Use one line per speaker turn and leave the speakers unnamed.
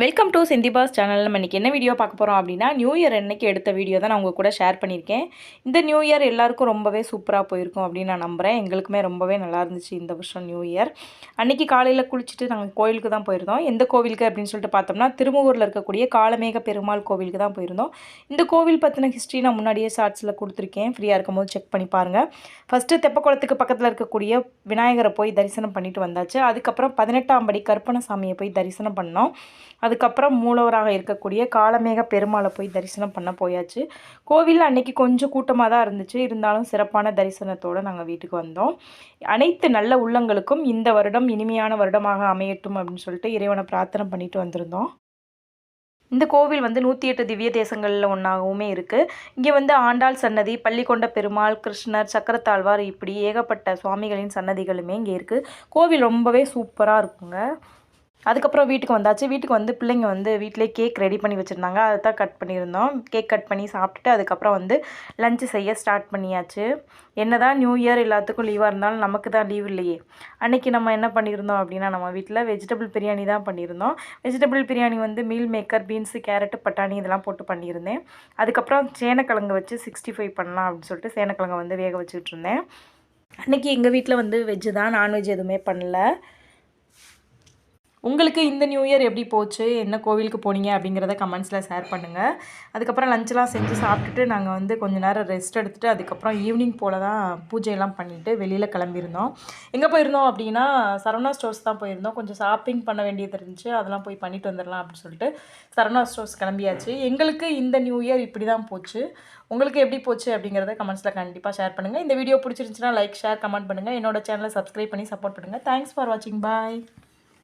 Welcome to சிந்திபாஸ் channel. நம்ம இன்றைக்கி என்ன வீடியோ பார்க்க போகிறோம் அப்படின்னா, நியூ இயர் அன்னைக்கு எடுத்த வீடியோ தான் நான் உங்கள் கூட ஷேர் பண்ணியிருக்கேன். இந்த நியூ இயர் எல்லாருக்கும் ரொம்பவே சூப்பராக போயிருக்கும் அப்படின்னு நான் நம்புகிறேன். எங்களுக்குமே ரொம்பவே நல்லா இருந்துச்சு இந்த வருஷம் நியூ இயர். அன்றைக்கி காலையில் குளிச்சுட்டு நாங்கள் கோயிலுக்கு தான் போயிருந்தோம். எந்த கோவிலுக்கு அப்படின்னு சொல்லிட்டு பார்த்தோம்னா, திருமூரில் இருக்கக்கூடிய காளமேக பெருமாள் கோவிலுக்கு தான் போயிருந்தோம். இந்த கோவில் பற்றின ஹிஸ்ட்ரி நான் முன்னாடியே ஷார்ட்ஸில் கொடுத்துருக்கேன். ஃப்ரீயாக இருக்கும்போது செக் பண்ணி பாருங்கள். ஃபஸ்ட்டு தெப்பக்குளத்துக்கு பக்கத்தில் இருக்கக்கூடிய விநாயகரை போய் தரிசனம் பண்ணிட்டு வந்தாச்சு. அதுக்கப்புறம் 18ஆம் படி கருப்பணசாமியை போய் தரிசனம் பண்ணோம். அதுக்கப்புறம் மூலவராக இருக்கக்கூடிய காளமேக பெருமாளை போய் தரிசனம் பண்ண போயாச்சு. கோவில் அன்னைக்கு கொஞ்சம் கூட்டமாக தான் இருந்துச்சு. இருந்தாலும் சிறப்பான தரிசனத்தோடு நாங்கள் வீட்டுக்கு வந்தோம். அனைத்து நல்ல உள்ளங்களுக்கும் இந்த வருடம் இனிமையான வருடமாக அமையட்டும் அப்படின்னு சொல்லிட்டு இறைவனை பிரார்த்தனை பண்ணிட்டு வந்திருந்தோம். இந்த கோவில் வந்து 108 திவ்ய தேசங்களில் ஒன்றாகவுமே இருக்குது. இங்கே வந்து ஆண்டாள் சன்னதி, பள்ளிக்கொண்ட பெருமாள், கிருஷ்ணர், சக்கரத்தாழ்வார் இப்படி ஏகப்பட்ட சுவாமிகளின் சன்னதிகளுமே இங்கே இருக்குது. கோவில் ரொம்பவே சூப்பராக இருக்குங்க. அதுக்கப்புறம் வீட்டுக்கு வந்தாச்சு. வீட்டுக்கு வந்து பிள்ளைங்க வந்து வீட்டிலே கேக் ரெடி பண்ணி வச்சுருந்தாங்க. அதை தான் கட் பண்ணியிருந்தோம். கேக் கட் பண்ணி சாப்பிட்டுட்டு அதுக்கப்புறம் வந்து லஞ்சு செய்ய ஸ்டார்ட் பண்ணியாச்சு. என்ன தான் நியூ இயர் எல்லாத்துக்கும் லீவாக இருந்தாலும் நமக்கு தான் லீவ் இல்லையே. அன்றைக்கி நம்ம என்ன பண்ணியிருந்தோம் அப்படின்னா, நம்ம வீட்டில் வெஜிடபிள் பிரியாணி தான் பண்ணியிருந்தோம். வெஜிடபிள் பிரியாணி வந்து மீல் மேக்கர், பீன்ஸு, கேரட்டு, பட்டாணி இதெல்லாம் போட்டு பண்ணியிருந்தேன். அதுக்கப்புறம் சேனக்கிழங்கு வச்சு 65 பண்ணலாம் அப்படின்னு சொல்லிட்டு சேனக்கிழங்கை வந்து வேக வச்சுக்கிட்டு இருந்தேன். அன்றைக்கி எங்கள் வீட்டில் வந்து வெஜ்ஜு தான், நான்வெஜ் எதுவுமே பண்ணல. உங்களுக்கு இந்த நியூ இயர் எப்படி போச்சு? என்ன கோவிலுக்கு போனீங்க? அப்படிங்கிறத கமெண்ட்ஸில் ஷேர் பண்ணுங்கள். அதுக்கப்புறம் லஞ்செலாம் செஞ்சு சாப்பிட்டுட்டு நாங்கள் வந்து கொஞ்சம் நேரம் ரெஸ்ட் எடுத்துகிட்டு அதுக்கப்புறம் ஈவினிங் போல் தான் பூஜையெல்லாம் பண்ணிவிட்டு வெளியில் கிளம்பியிருந்தோம். எங்கே போயிருந்தோம் அப்படின்னா, சரவணா ஸ்டோர்ஸ் தான் போயிருந்தோம். கொஞ்சம் ஷாப்பிங் பண்ண வேண்டியது இருந்துச்சு. அதெல்லாம் போய் பண்ணிட்டு வந்துடலாம் அப்படின்னு சொல்லிட்டு சரவணா ஸ்டோர்ஸ் கிளம்பியாச்சு. எங்களுக்கு இந்த நியூ இயர் இப்படி தான் போச்சு. உங்களுக்கு எப்படி போச்சு அப்படிங்கிறத கமெண்ட்ஸில் கண்டிப்பாக ஷேர் பண்ணுங்கள். இந்த வீடியோ பிடிச்சிருந்துச்சுன்னா லைக், ஷேர், கமெண்ட் பண்ணுங்கள். என்னோட சேனலை சப்ஸ்கிரைப் பண்ணி சப்போர்ட் பண்ணுங்கள். தேங்க்ஸ் ஃபார் வாட்சிங். பாய்.